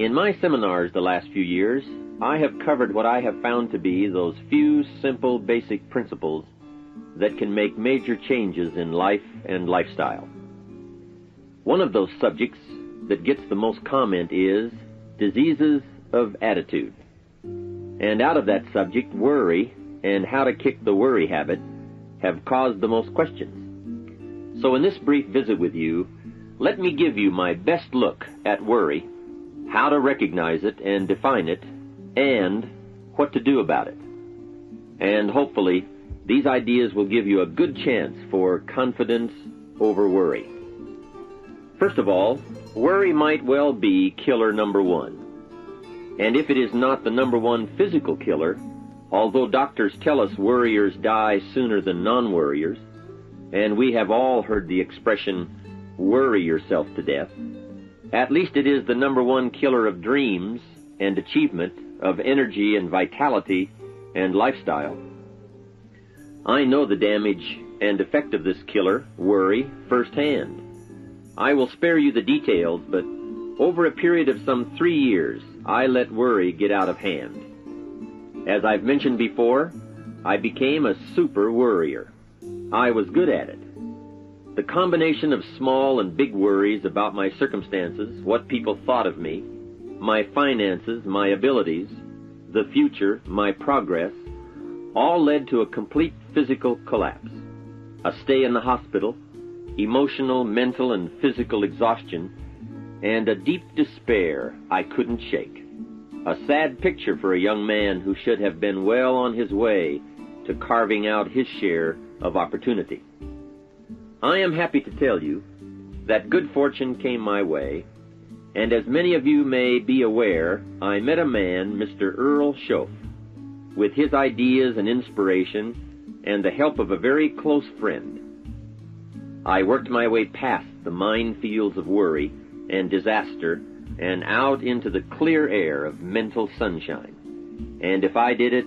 In my seminars the last few years, I have covered what I have found to be those few simple basic principles that can make major changes in life and lifestyle. One of those subjects that gets the most comment is diseases of attitude. And out of that subject, worry and how to kick the worry habit have caused the most questions. So in this brief visit with you, let me give you my best look at worry, how to recognize it and define it, and what to do about it. And hopefully, these ideas will give you a good chance for confidence over worry. First of all, worry might well be killer number one. And if it is not the number one physical killer, although doctors tell us worriers die sooner than non-worriers, and we have all heard the expression, worry yourself to death, at least it is the number one killer of dreams and achievement, of energy and vitality and lifestyle. I know the damage and effect of this killer, worry, firsthand. I will spare you the details, but over a period of some 3 years, I let worry get out of hand. As I've mentioned before, I became a super worrier. I was good at it. The combination of small and big worries about my circumstances, what people thought of me, my finances, my abilities, the future, my progress, all led to a complete physical collapse, a stay in the hospital, emotional, mental, and physical exhaustion, and a deep despair I couldn't shake. A sad picture for a young man who should have been well on his way to carving out his share of opportunity. I am happy to tell you that good fortune came my way, and as many of you may be aware, I met a man, Mr. Earl Schoaf, with his ideas and inspiration and the help of a very close friend. I worked my way past the minefields of worry and disaster and out into the clear air of mental sunshine. And if I did it,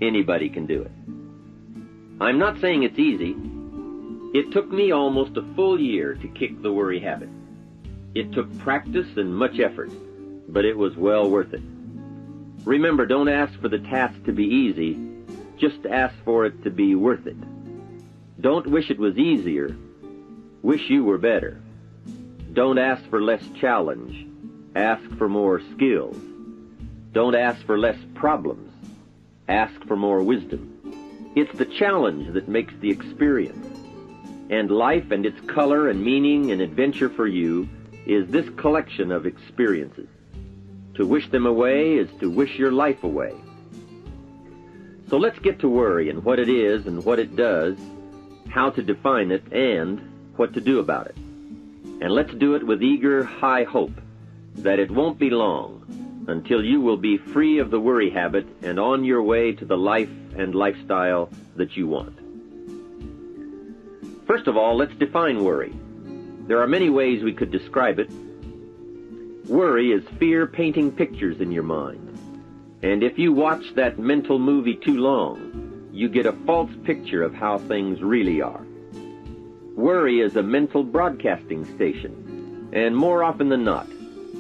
anybody can do it. I'm not saying it's easy. It took me almost a full year to kick the worry habit. It took practice and much effort, but it was well worth it. Remember, don't ask for the task to be easy, just ask for it to be worth it. Don't wish it was easier, wish you were better. Don't ask for less challenge, ask for more skills. Don't ask for less problems, ask for more wisdom. It's the challenge that makes the experience. And life and its color and meaning and adventure for you is this collection of experiences. To wish them away is to wish your life away. So let's get to worry and what it is and what it does, how to define it, and what to do about it. And let's do it with eager, high hope that it won't be long until you will be free of the worry habit and on your way to the life and lifestyle that you want. First of all, let's define worry. There are many ways we could describe it. Worry is fear painting pictures in your mind. And if you watch that mental movie too long, you get a false picture of how things really are. Worry is a mental broadcasting station, and more often than not,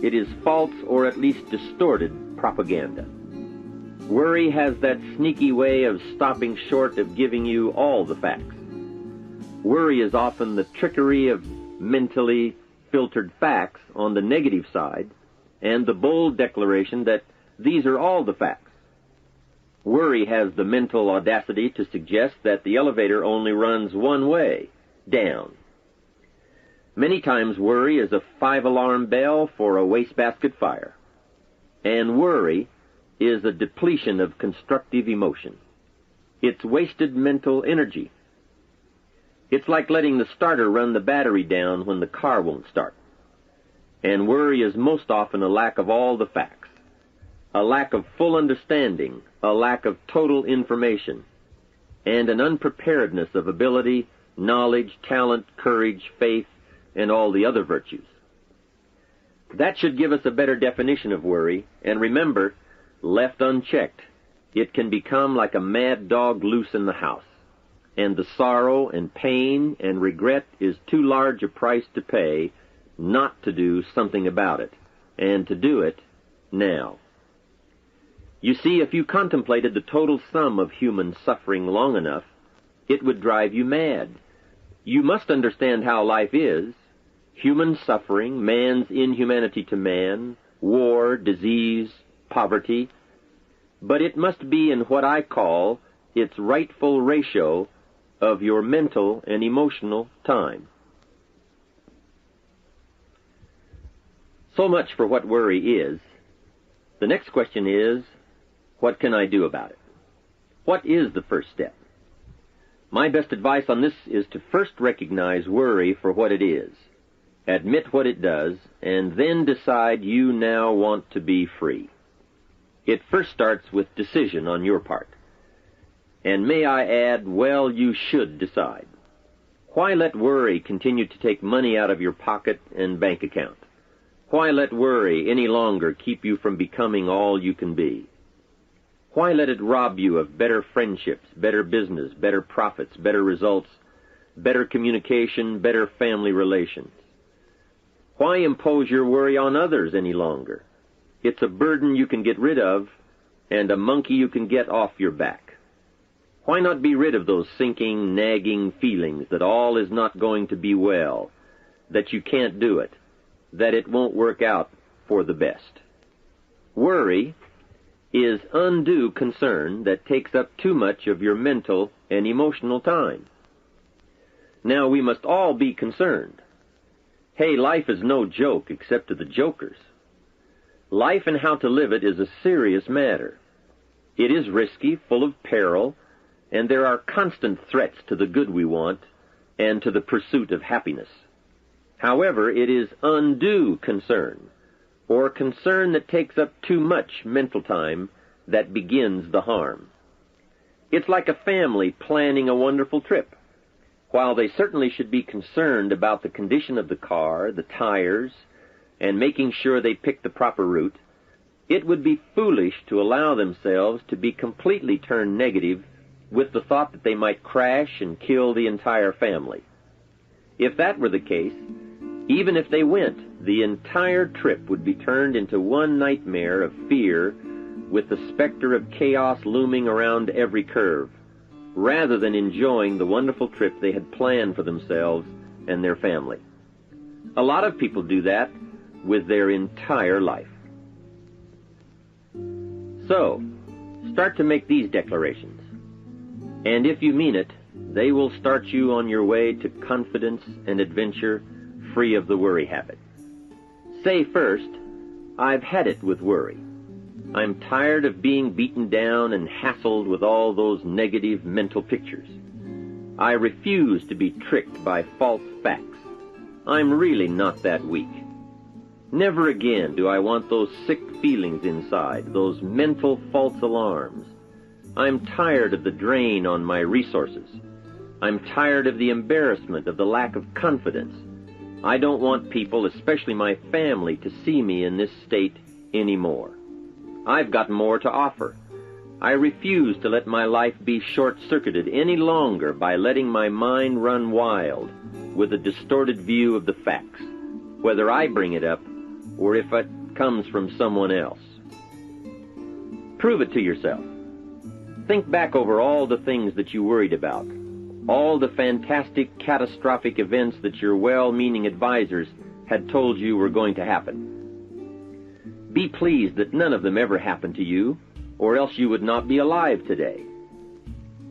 it is false or at least distorted propaganda. Worry has that sneaky way of stopping short of giving you all the facts. Worry is often the trickery of mentally filtered facts on the negative side and the bold declaration that these are all the facts. Worry has the mental audacity to suggest that the elevator only runs one way, down. Many times worry is a 5-alarm bell for a wastebasket fire. And worry is a depletion of constructive emotion. It's wasted mental energy. It's like letting the starter run the battery down when the car won't start. And worry is most often a lack of all the facts, a lack of full understanding, a lack of total information, and an unpreparedness of ability, knowledge, talent, courage, faith, and all the other virtues. That should give us a better definition of worry, and remember, left unchecked, it can become like a mad dog loose in the house. And the sorrow and pain and regret is too large a price to pay not to do something about it, and to do it now. You see, if you contemplated the total sum of human suffering long enough, it would drive you mad. You must understand how life is. Human suffering, man's inhumanity to man, war, disease, poverty. But it must be in what I call its rightful ratio of your mental and emotional time. So much for what worry is. The next question is, what can I do about it? What is the first step? My best advice on this is to first recognize worry for what it is, admit what it does, and then decide you now want to be free. It first starts with decision on your part. And may I add, well, you should decide. Why let worry continue to take money out of your pocket and bank account? Why let worry any longer keep you from becoming all you can be? Why let it rob you of better friendships, better business, better profits, better results, better communication, better family relations? Why impose your worry on others any longer? It's a burden you can get rid of and a monkey you can get off your back. Why not be rid of those sinking, nagging feelings that all is not going to be well, that you can't do it, that it won't work out for the best? Worry is undue concern that takes up too much of your mental and emotional time. Now, we must all be concerned. Hey, life is no joke except to the jokers. Life and how to live it is a serious matter. It is risky, full of peril, and there are constant threats to the good we want and to the pursuit of happiness. However, it is undue concern, or concern that takes up too much mental time, that begins the harm. It's like a family planning a wonderful trip. While they certainly should be concerned about the condition of the car, the tires, and making sure they pick the proper route, it would be foolish to allow themselves to be completely turned negative with the thought that they might crash and kill the entire family. If that were the case, even if they went, the entire trip would be turned into one nightmare of fear with the specter of chaos looming around every curve, rather than enjoying the wonderful trip they had planned for themselves and their family. A lot of people do that with their entire life. So, start to make these declarations. And if you mean it, they will start you on your way to confidence and adventure, free of the worry habit. Say first, I've had it with worry. I'm tired of being beaten down and hassled with all those negative mental pictures. I refuse to be tricked by false facts. I'm really not that weak. Never again do I want those sick feelings inside, those mental false alarms. I'm tired of the drain on my resources. I'm tired of the embarrassment of the lack of confidence. I don't want people, especially my family, to see me in this state anymore. I've got more to offer. I refuse to let my life be short-circuited any longer by letting my mind run wild with a distorted view of the facts, whether I bring it up or if it comes from someone else. Prove it to yourself. Think back over all the things that you worried about, all the fantastic, catastrophic events that your well-meaning advisors had told you were going to happen. Be pleased that none of them ever happened to you, or else you would not be alive today.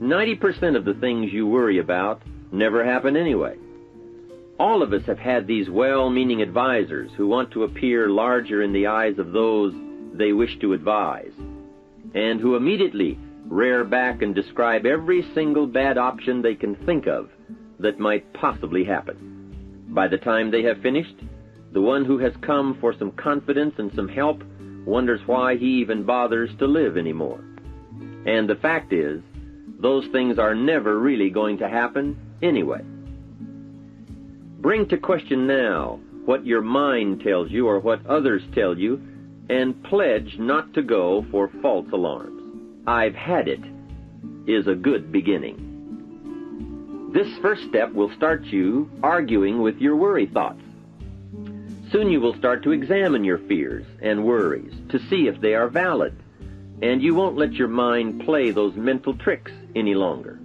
90% of the things you worry about never happen anyway. All of us have had these well-meaning advisors who want to appear larger in the eyes of those they wish to advise, and who immediately rear back and describe every single bad option they can think of that might possibly happen. By the time they have finished, the one who has come for some confidence and some help wonders why he even bothers to live anymore. And the fact is, those things are never really going to happen anyway. Bring to question now what your mind tells you or what others tell you, and pledge not to go for false alarms. I've had it is a good beginning. This first step will start you arguing with your worry thoughts. Soon you will start to examine your fears and worries to see if they are valid, and you won't let your mind play those mental tricks any longer.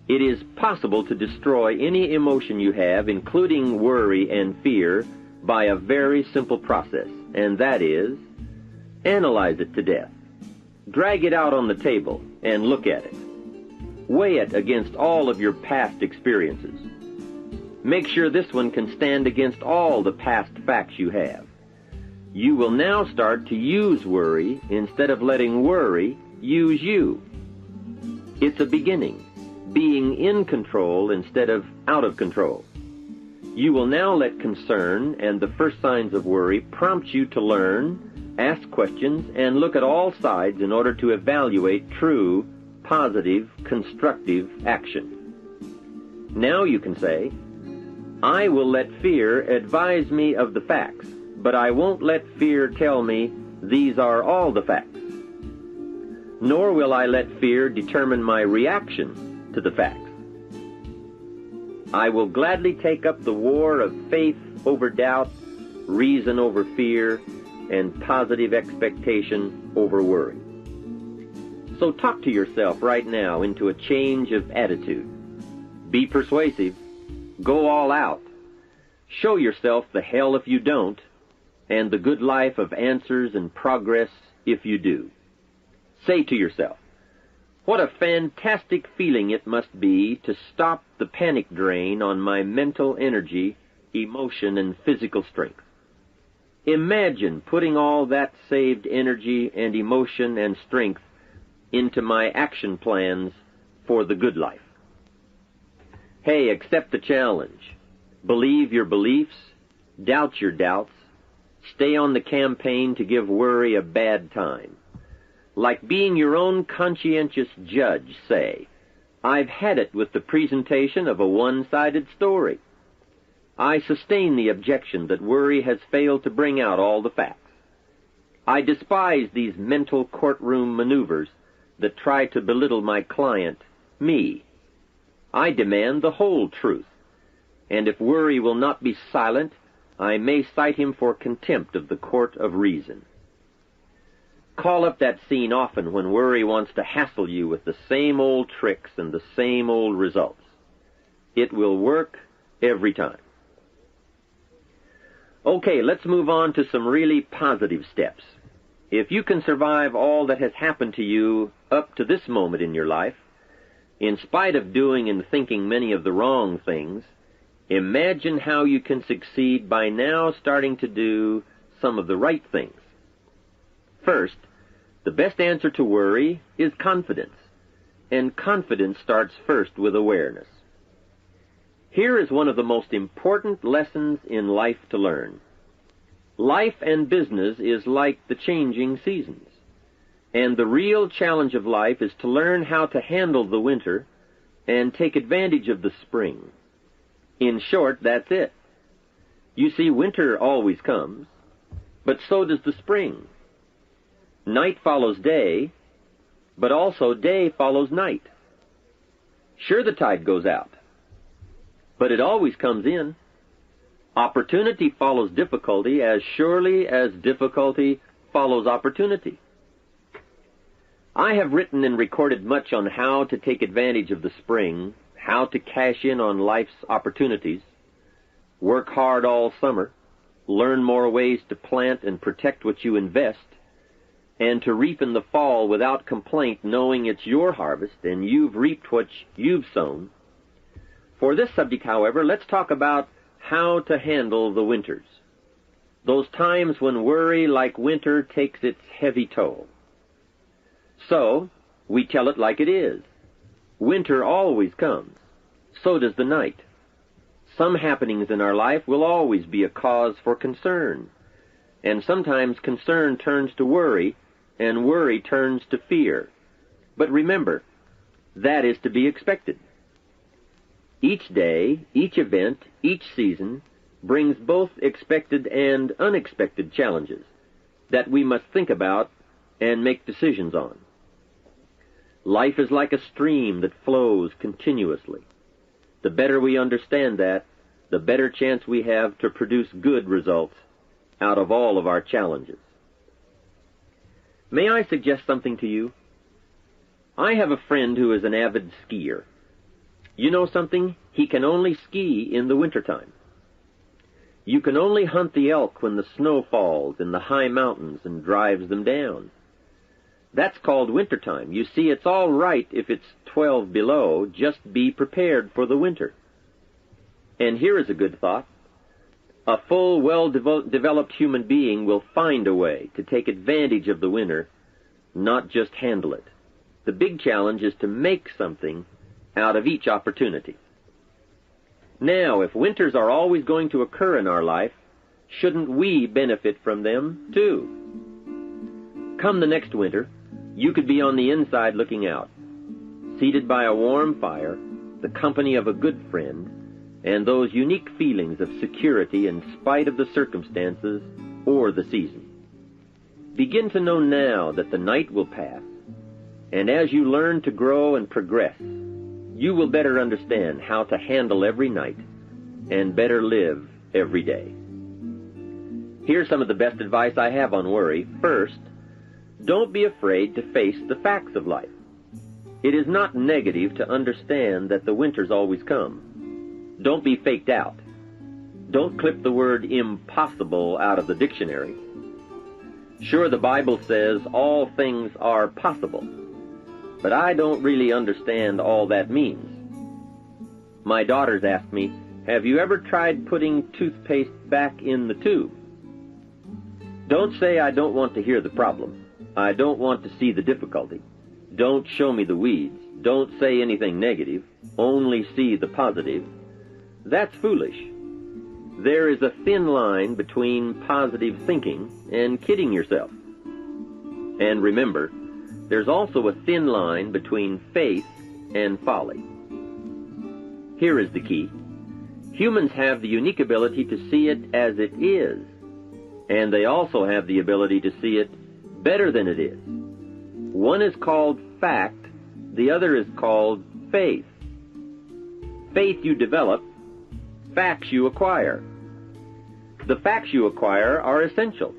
It is possible to destroy any emotion you have, including worry and fear, by a very simple process, and that is, analyze it to death. Drag it out on the table and look at it. Weigh it against all of your past experiences. Make sure this one can stand against all the past facts you have. You will now start to use worry instead of letting worry use you. It's a beginning, being in control instead of out of control. You will now let concern and the first signs of worry prompt you to learn, ask questions, and look at all sides in order to evaluate true, positive, constructive action. Now you can say, I will let fear advise me of the facts, but I won't let fear tell me these are all the facts. Nor will I let fear determine my reaction to the facts. I will gladly take up the war of faith over doubt, reason over fear, and positive expectation over worry. So talk to yourself right now into a change of attitude. Be persuasive. Go all out. Show yourself the hell if you don't, and the good life of answers and progress if you do. Say to yourself, what a fantastic feeling it must be to stop the panic drain on my mental energy, emotion, and physical strength. Imagine putting all that saved energy and emotion and strength into my action plans for the good life. Hey, accept the challenge. Believe your beliefs, doubt your doubts, stay on the campaign to give worry a bad time. Like being your own conscientious judge, say, I've had it with the presentation of a one-sided story. I sustain the objection that worry has failed to bring out all the facts. I despise these mental courtroom maneuvers that try to belittle my client, me. I demand the whole truth, and if worry will not be silent, I may cite him for contempt of the court of reason. Call up that scene often when worry wants to hassle you with the same old tricks and the same old results. It will work every time. Okay, let's move on to some really positive steps. If you can survive all that has happened to you up to this moment in your life, in spite of doing and thinking many of the wrong things, imagine how you can succeed by now starting to do some of the right things. First, the best answer to worry is confidence, and confidence starts first with awareness. Here is one of the most important lessons in life to learn. Life and business is like the changing seasons, and the real challenge of life is to learn how to handle the winter and take advantage of the spring. In short, that's it. You see, winter always comes, but so does the spring. Night follows day, but also day follows night. Sure, the tide goes out, but it always comes in. Opportunity follows difficulty as surely as difficulty follows opportunity. I have written and recorded much on how to take advantage of the spring, how to cash in on life's opportunities, work hard all summer, learn more ways to plant and protect what you invest, and to reap in the fall without complaint, knowing it's your harvest and you've reaped what you've sown. For this subject, however, let's talk about how to handle the winters, those times when worry, like winter, takes its heavy toll. So, we tell it like it is. Winter always comes. So does the night. Some happenings in our life will always be a cause for concern, and sometimes concern turns to worry, and worry turns to fear. But remember, that is to be expected. Each day, each event, each season brings both expected and unexpected challenges that we must think about and make decisions on. Life is like a stream that flows continuously. The better we understand that, the better chance we have to produce good results out of all of our challenges. May I suggest something to you? I have a friend who is an avid skier. You know something? He can only ski in the wintertime. You can only hunt the elk when the snow falls in the high mountains and drives them down. That's called wintertime. You see, it's all right if it's 12 below. Just be prepared for the winter. And here is a good thought. A full, well-developed human being will find a way to take advantage of the winter, not just handle it. The big challenge is to make something out of each opportunity. Now, if winters are always going to occur in our life, shouldn't we benefit from them too? Come the next winter, you could be on the inside looking out, seated by a warm fire, the company of a good friend, and those unique feelings of security in spite of the circumstances or the season. Begin to know now that the night will pass, and as you learn to grow and progress, you will better understand how to handle every night and better live every day. Here's some of the best advice I have on worry. First, don't be afraid to face the facts of life. It is not negative to understand that the winters always come. Don't be faked out. Don't clip the word impossible out of the dictionary. Sure, the Bible says all things are possible, but I don't really understand all that means. My daughters ask me, have you ever tried putting toothpaste back in the tube? Don't say I don't want to hear the problem. I don't want to see the difficulty. Don't show me the weeds. Don't say anything negative. Only see the positive. That's foolish. There is a thin line between positive thinking and kidding yourself. And remember, there's also a thin line between faith and folly. Here is the key. Humans have the unique ability to see it as it is, and they also have the ability to see it better than it is. One is called fact, the other is called faith. Faith you develop, facts you acquire. The facts you acquire are essential.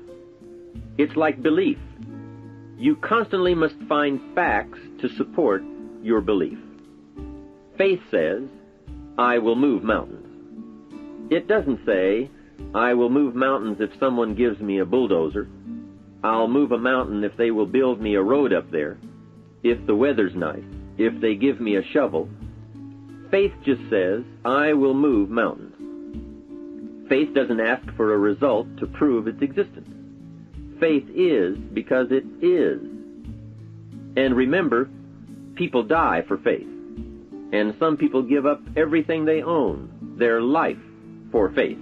It's like belief. You constantly must find facts to support your belief. Faith says, I will move mountains. It doesn't say, I will move mountains if someone gives me a bulldozer. I'll move a mountain if they will build me a road up there, if the weather's nice, if they give me a shovel. Faith just says, I will move mountains. Faith doesn't ask for a result to prove its existence. Faith is because it is. And remember, people die for faith. And some people give up everything they own, their life, for faith.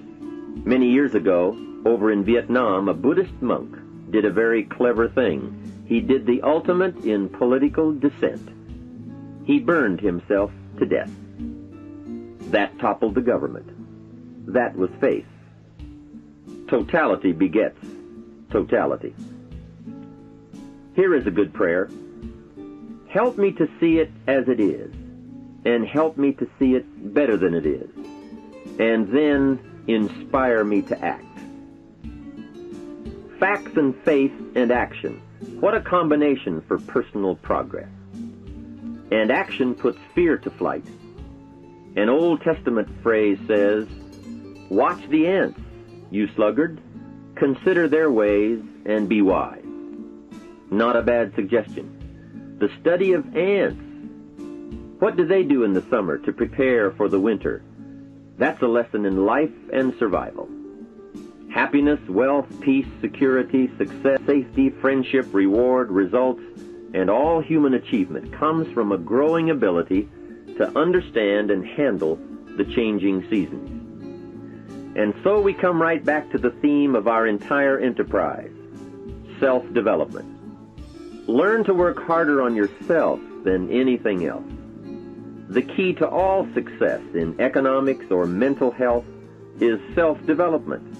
Many years ago, over in Vietnam, a Buddhist monk did a very clever thing. He did the ultimate in political dissent. He burned himself to death. That toppled the government. That was faith. Totality begets totality. Here is a good prayer. Help me to see it as it is, and help me to see it better than it is, and then inspire me to act. Facts and faith and action. What a combination for personal progress. And action puts fear to flight. An Old Testament phrase says, watch the ants, you sluggard. Consider their ways and be wise. Not a bad suggestion. The study of ants. What do they do in the summer to prepare for the winter? That's a lesson in life and survival. Happiness, wealth, peace, security, success, safety, friendship, reward, results, and all human achievement comes from a growing ability to understand and handle the changing seasons. And so we come right back to the theme of our entire enterprise, self-development. Learn to work harder on yourself than anything else. The key to all success in economics or mental health is self-development.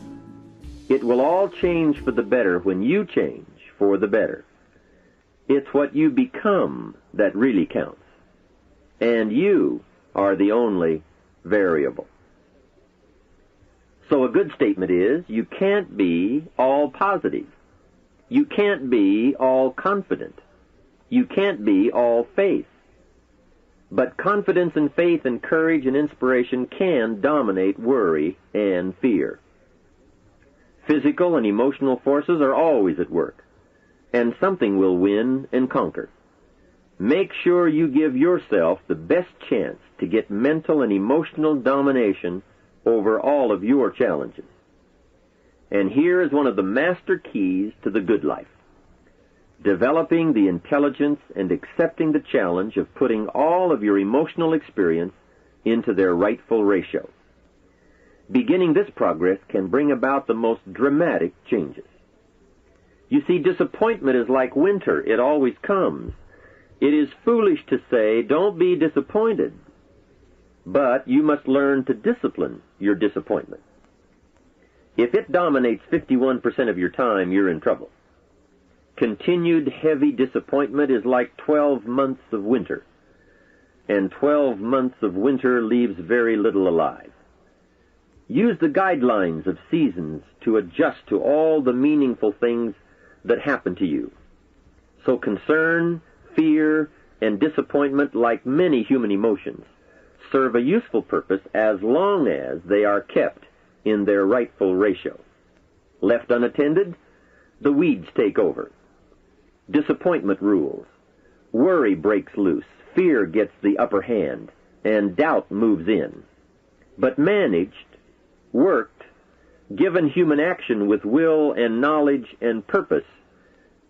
It will all change for the better when you change for the better. It's what you become that really counts. And you are the only variable. So a good statement is, you can't be all positive. You can't be all confident. You can't be all faith. But confidence and faith and courage and inspiration can dominate worry and fear. Physical and emotional forces are always at work, and something will win and conquer. Make sure you give yourself the best chance to get mental and emotional domination over all of your challenges. And here is one of the master keys to the good life: developing the intelligence and accepting the challenge of putting all of your emotional experience into their rightful ratio. Beginning this progress can bring about the most dramatic changes. You see, disappointment is like winter. It always comes. It is foolish to say, don't be disappointed. But you must learn to discipline your disappointment. If it dominates 51% of your time, you're in trouble. Continued heavy disappointment is like 12 months of winter, and 12 months of winter leaves very little alive. Use the guidelines of seasons to adjust to all the meaningful things that happen to you. So concern, fear, and disappointment, like many human emotions, serve a useful purpose as long as they are kept in their rightful ratio. Left unattended, the weeds take over. Disappointment rules. Worry breaks loose. Fear gets the upper hand, and doubt moves in. But managed, worked, given human action with will and knowledge and purpose,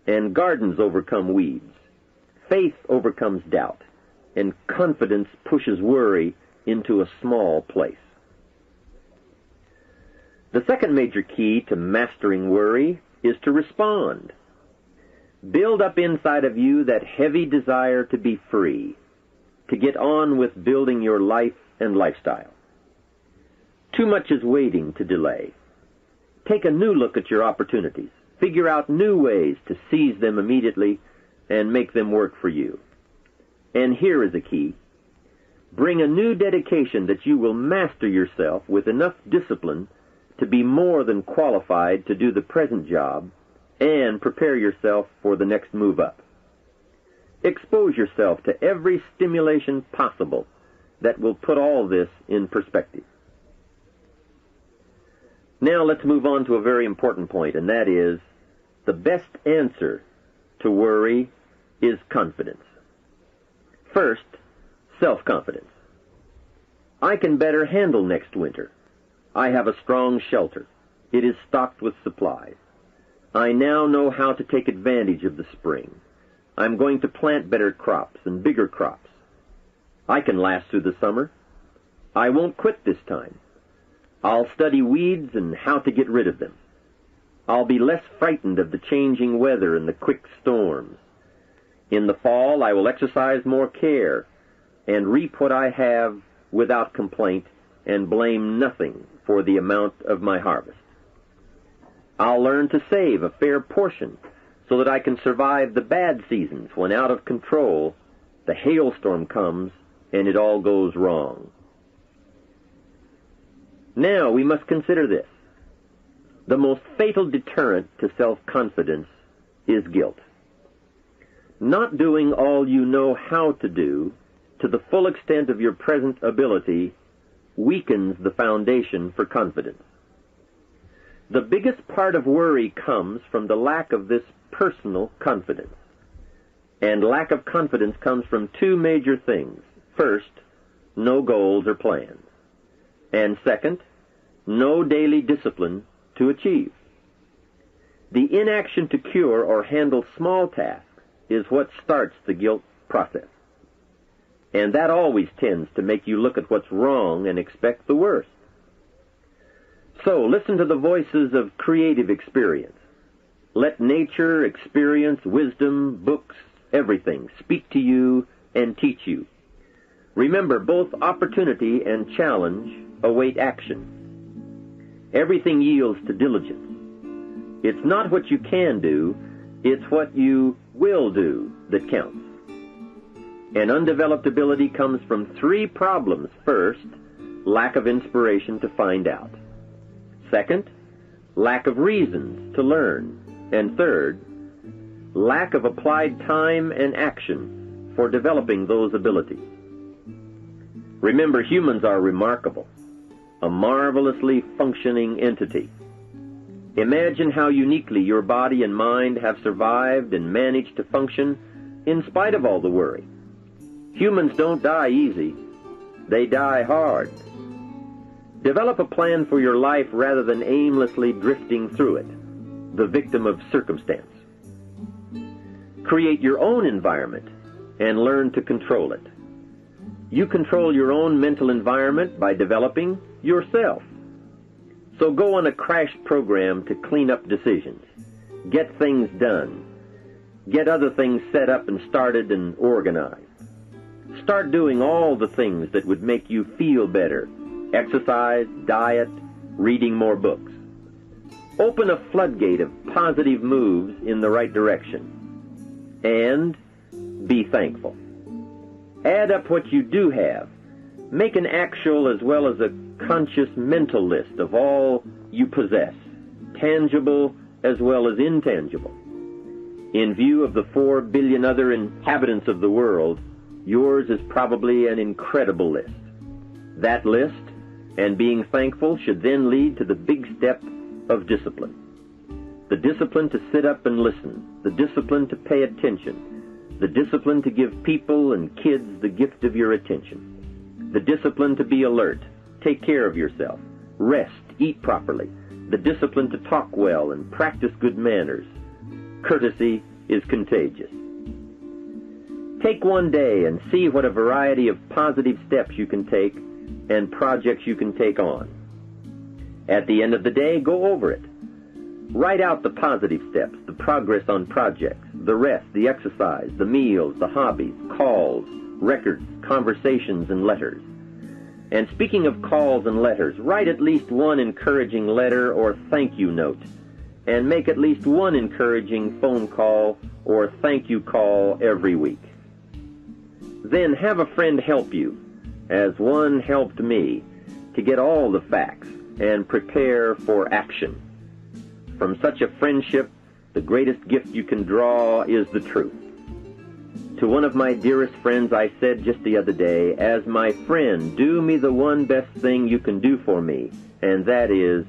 and gardens overcome weeds. Faith overcomes doubt, and confidence pushes worry into a small place. The second major key to mastering worry is to respond. Build up inside of you that heavy desire to be free, to get on with building your life and lifestyle. Too much is waiting to delay. Take a new look at your opportunities. Figure out new ways to seize them immediately and make them work for you. And here is a key. Bring a new dedication that you will master yourself with enough discipline to be more than qualified to do the present job and prepare yourself for the next move up. Expose yourself to every stimulation possible that will put all this in perspective. Now let's move on to a very important point, and that is, the best answer to worry is confidence. First, self-confidence. I can better handle next winter. I have a strong shelter. It is stocked with supplies. I now know how to take advantage of the spring. I'm going to plant better crops and bigger crops. I can last through the summer. I won't quit this time. I'll study weeds and how to get rid of them. I'll be less frightened of the changing weather and the quick storms. In the fall, I will exercise more care and reap what I have without complaint and blame nothing for the amount of my harvest. I'll learn to save a fair portion so that I can survive the bad seasons when out of control the hailstorm comes and it all goes wrong. Now we must consider this. The most fatal deterrent to self-confidence is guilt. Not doing all you know how to do to the full extent of your present ability weakens the foundation for confidence. The biggest part of worry comes from the lack of this personal confidence. And lack of confidence comes from two major things. First, no goals or plans. And second, no daily discipline to achieve. The inaction to cure or handle small tasks is what starts the guilt process. And that always tends to make you look at what's wrong and expect the worst. So listen to the voices of creative experience. Let nature, experience, wisdom, books, everything speak to you and teach you. Remember, both opportunity and challenge await action. Everything yields to diligence. It's not what you can do, it's what you will do that counts. And undeveloped ability comes from three problems. First, lack of inspiration to find out. Second, lack of reasons to learn. And third, lack of applied time and action for developing those abilities. Remember, humans are remarkable, a marvelously functioning entity. Imagine how uniquely your body and mind have survived and managed to function in spite of all the worry. Humans don't die easy. They die hard. Develop a plan for your life rather than aimlessly drifting through it, the victim of circumstance. Create your own environment and learn to control it. You control your own mental environment by developing yourself. So go on a crash program to clean up decisions, get things done, get other things set up and started and organized. Start doing all the things that would make you feel better: exercise, diet, reading more books. Open a floodgate of positive moves in the right direction. And be thankful. Add up what you do have. Make an actual as well as a conscious mental list of all you possess, tangible as well as intangible. In view of the 4 billion other inhabitants of the world, yours is probably an incredible list. That list and being thankful should then lead to the big step of discipline. The discipline to sit up and listen, the discipline to pay attention, the discipline to give people and kids the gift of your attention, the discipline to be alert, take care of yourself, rest, eat properly, the discipline to talk well and practice good manners. Courtesy is contagious. Take one day and see what a variety of positive steps you can take and projects you can take on. At the end of the day, go over it. Write out the positive steps, the progress on projects, the rest, the exercise, the meals, the hobbies, calls, records, conversations, and letters. And speaking of calls and letters, write at least one encouraging letter or thank you note, and make at least one encouraging phone call or thank you call every week. Then have a friend help you, as one helped me, to get all the facts and prepare for action. From such a friendship, the greatest gift you can draw is the truth. To one of my dearest friends I said just the other day, as my friend, do me the one best thing you can do for me, and that is,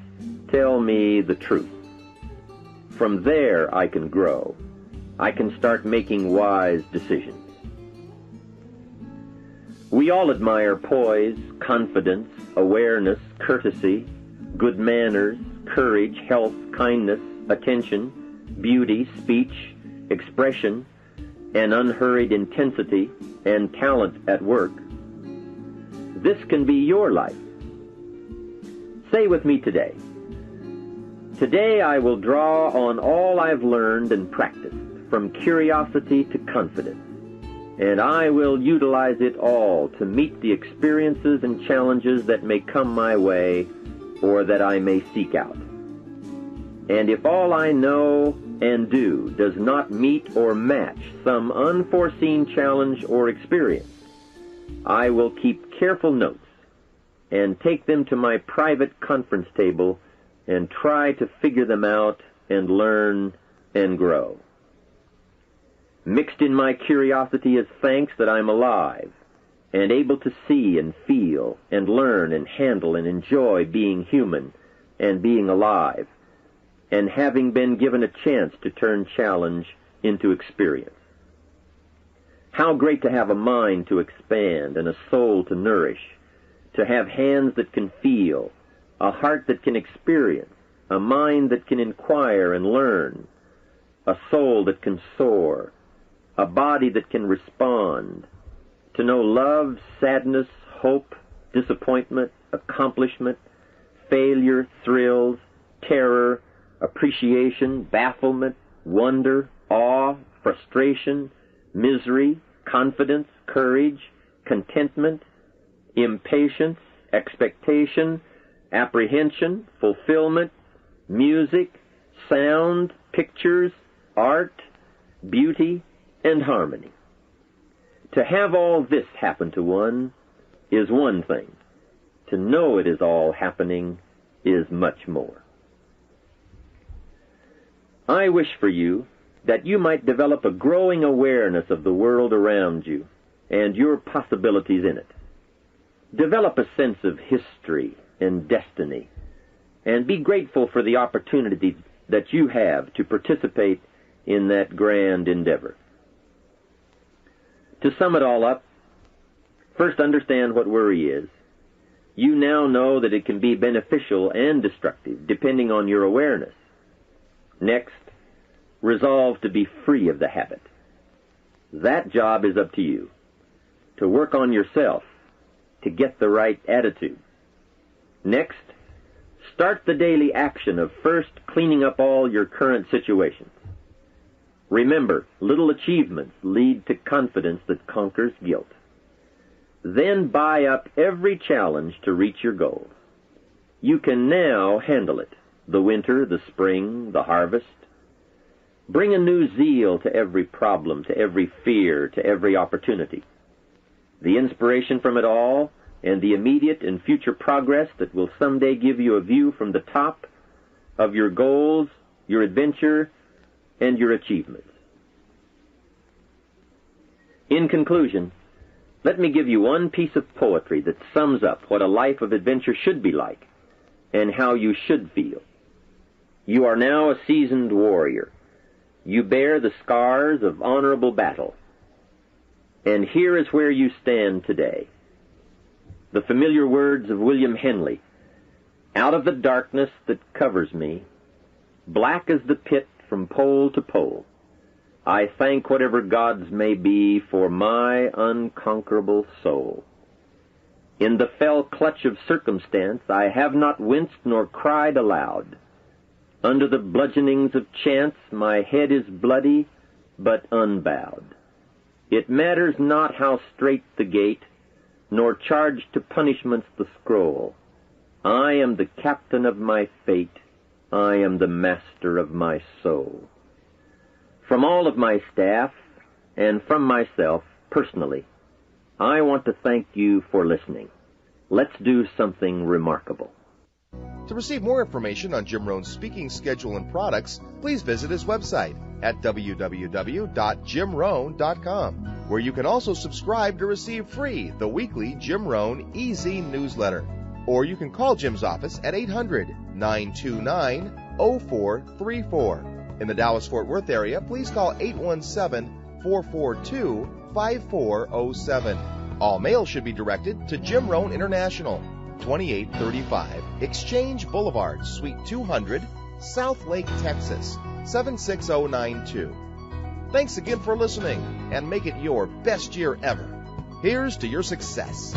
tell me the truth. From there I can grow. I can start making wise decisions. We all admire poise, confidence, awareness, courtesy, good manners, courage, health, kindness, attention, beauty, speech, expression, and unhurried intensity, and talent at work. This can be your life. Say with me today, today I will draw on all I've learned and practiced, from curiosity to confidence, and I will utilize it all to meet the experiences and challenges that may come my way or that I may seek out. And if all I know and do does not meet or match some unforeseen challenge or experience, I will keep careful notes and take them to my private conference table and try to figure them out and learn and grow. Mixed in my curiosity is thanks that I'm alive and able to see and feel and learn and handle and enjoy being human and being alive, and having been given a chance to turn challenge into experience. How great to have a mind to expand and a soul to nourish, to have hands that can feel, a heart that can experience, a mind that can inquire and learn, a soul that can soar, a body that can respond, to know love, sadness, hope, disappointment, accomplishment, failure, thrills, terror, appreciation, bafflement, wonder, awe, frustration, misery, confidence, courage, contentment, impatience, expectation, apprehension, fulfillment, music, sound, pictures, art, beauty, and harmony. To have all this happen to one is one thing. To know it is all happening is much more. I wish for you that you might develop a growing awareness of the world around you and your possibilities in it. Develop a sense of history and destiny, and be grateful for the opportunity that you have to participate in that grand endeavor. To sum it all up, first understand what worry is. You now know that it can be beneficial and destructive, depending on your awareness. Next, resolve to be free of the habit. That job is up to you, to work on yourself, to get the right attitude. Next, start the daily action of first cleaning up all your current situations. Remember, little achievements lead to confidence that conquers guilt. Then buy up every challenge to reach your goals. You can now handle it, the winter, the spring, the harvest. Bring a new zeal to every problem, to every fear, to every opportunity. The inspiration from it all, and the immediate and future progress that will someday give you a view from the top of your goals, your adventure, and your achievements. In conclusion, let me give you one piece of poetry that sums up what a life of adventure should be like, and how you should feel. You are now a seasoned warrior. You bear the scars of honorable battle. And here is where you stand today. The familiar words of William Henley, "Out of the darkness that covers me, black as the pit from pole to pole, I thank whatever gods may be for my unconquerable soul. In the fell clutch of circumstance I have not winced nor cried aloud. Under the bludgeonings of chance my head is bloody but unbowed. It matters not how strait the gate, nor charged to punishments the scroll. I am the captain of my fate, I am the master of my soul." From all of my staff, and from myself, personally, I want to thank you for listening. Let's do something remarkable. To receive more information on Jim Rohn's speaking schedule and products, please visit his website at www.jimrohn.com, where you can also subscribe to receive free the weekly Jim Rohn Easy newsletter. Or you can call Jim's office at 800-929-0434. In the Dallas-Fort Worth area, please call 817-442-5407. All mail should be directed to Jim Rohn International, 2835 Exchange Boulevard, Suite 200, South Lake, Texas, 76092. Thanks again for listening, and make it your best year ever. Here's to your success.